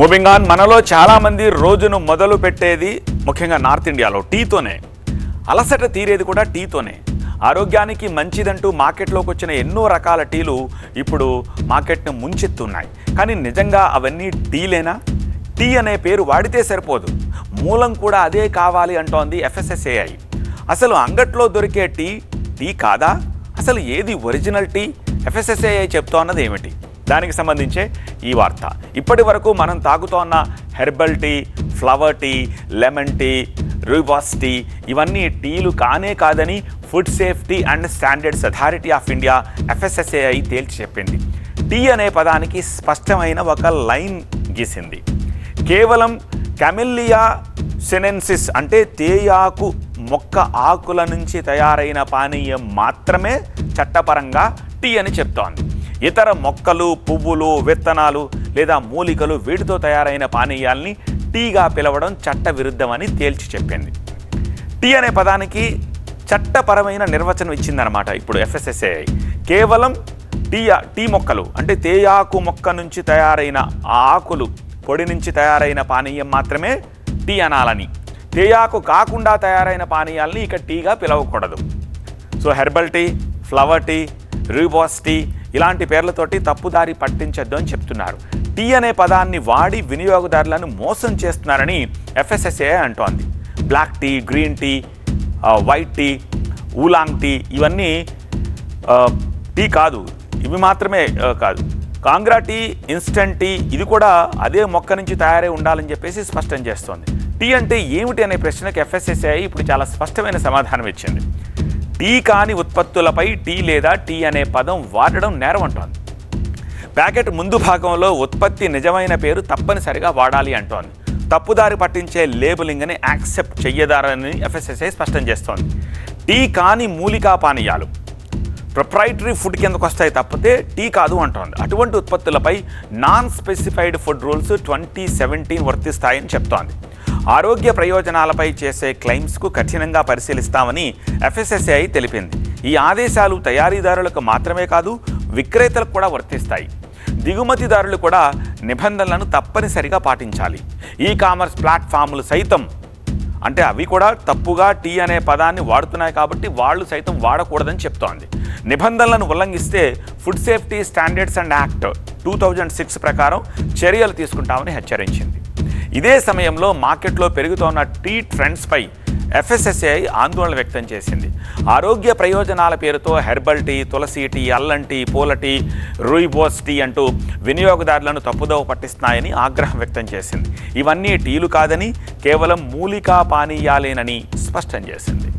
Moving on. మనలో చాలామంది రోజును మొదలు పెట్టేది ముఖ్యంగా నార్త్ ఇండియాలో టీతోనే. అలసట తీరేది కూడా టీతోనే. ఆరోగ్యానికి మంచిదంటూ మార్కెట్లోకి వచ్చిన ఎన్నో రకాల టీలు ఇప్పుడు మార్కెట్ను ముంచెత్తున్నాయి. కానీ నిజంగా అవన్నీ టీలేనా? టీ అనే పేరు వాడితే సరిపోదు, మూలం కూడా అదే కావాలి అంటోంది FSSAI. అసలు అంగట్లో దొరికే టీ కాదా? అసలు ఏది ఒరిజినల్ టీ? FSSAI చెప్తోన్నది ఏమిటి? దానికి సంబంధించే ఈ వార్త. ఇప్పటి వరకు మనం తాగుతోన్న herbal tea, flower tea, lemon tea, rooibos tea ఇవన్నీ టీలు కానే కాదని food safety and standards authority of India FSSAI తేల్చి చెప్పింది. టీ అనే పదానికి స్పష్టమైన ఒక లైన్ గీసింది. కేవలం కెమెల్లియా సినెన్సిస్ అంటే తేయాకు మొక్క ఆకుల నుంచి తయారైన పానీయం మాత్రమే చట్టపరంగా టీ అని చెప్తోంది. ఇతర మొక్కలు, పువ్వులు, విత్తనాలు లేదా మూలికలు వీటితో తయారైన పానీయాల్ని టీగా పిలవడం చట్ట విరుద్ధమని తేల్చి చెప్పింది. టీ అనే పదానికి చట్టపరమైన నిర్వచనం ఇచ్చిందనమాట ఇప్పుడు FSSAI. కేవలం టీ మొక్కలు అంటే తేయాకు మొక్క నుంచి తయారైన ఆకులు, పొడి నుంచి తయారైన పానీయం మాత్రమే టీ అనాలని, తేయాకు కాకుండా తయారైన పానీయాల్ని ఇక టీగా పిలవకూడదు. So herbal tea, flower tea, rooibos tea ఇలాంటి పేర్లతోటి తప్పుదారి పట్టించొద్దు అని చెప్తున్నారు. టీ అనే పదాన్ని వాడి వినియోగదారులను మోసం చేస్తున్నారని FSSAI అంటోంది. Black tea, green tea, white tea, oolong tea ఇవన్నీ టీ కాదు, ఇవి మాత్రమే కాదు. కాంగ్రా టీ, ఇన్స్టంట్ టీ ఇది కూడా అదే మొక్క నుంచి తయారై ఉండాలని చెప్పేసి స్పష్టం చేస్తోంది. టీ అంటే ఏమిటి అనే ప్రశ్నకు FSSAI ఇప్పుడు చాలా స్పష్టమైన సమాధానం ఇచ్చింది. టీ కాని ఉత్పత్తులపై టీ లేదా టీ అనే పదం వాడడం నేరం అంటోంది. ప్యాకెట్ ముందు భాగంలో ఉత్పత్తి నిజమైన పేరు తప్పనిసరిగా వాడాలి అంటోంది. తప్పుదారి పట్టించే లేబులింగ్ని యాక్సెప్ట్ చెయ్యదారని FSSAI స్పష్టం చేస్తోంది. టీ కాని మూలికా పానీయాలు ప్రొప్రైటరీ ఫుడ్ కిందకు వస్తాయి తప్పితే టీ కాదు అంటోంది. అటువంటి ఉత్పత్తులపై నాన్ స్పెసిఫైడ్ ఫుడ్ రూల్స్ 2017 వర్తిస్తాయని చెప్తోంది. ఆరోగ్య ప్రయోజనాలపై చేసే క్లెయిమ్స్కు కఠినంగా పరిశీలిస్తామని FSSAI తెలిపింది. ఈ ఆదేశాలు తయారీదారులకు మాత్రమే కాదు, విక్రేతలకు కూడా వర్తిస్తాయి. దిగుమతిదారులు కూడా నిబంధనలను తప్పనిసరిగా పాటించాలి. కామర్స్ ప్లాట్ఫామ్లు సైతం అంటే అవి కూడా తప్పుగా టీ అనే పదాన్ని వాడుతున్నాయి కాబట్టి వాళ్ళు సైతం వాడకూడదని చెప్తోంది. నిబంధనలను ఉల్లంఘిస్తే food safety standards and act 2006 ప్రకారం చర్యలు తీసుకుంటామని హెచ్చరించింది. ఇదే సమయంలో మార్కెట్లో పెరుగుతోన్న టీ ట్రెండ్స్పై FSSAI ఆందోళన వ్యక్తం చేసింది. ఆరోగ్య ప్రయోజనాల పేరుతో హెర్బల్ టీ, తులసి టీ, అల్లం టీ, పూల టీ, రూయిబాస్ టీ అంటూ వినియోగదారులను తప్పుదోవ పట్టిస్తున్నాయని ఆగ్రహం వ్యక్తం చేసింది. ఇవన్నీ టీలు కాదని, కేవలం మూలికా పానీయాలేనని స్పష్టం చేసింది.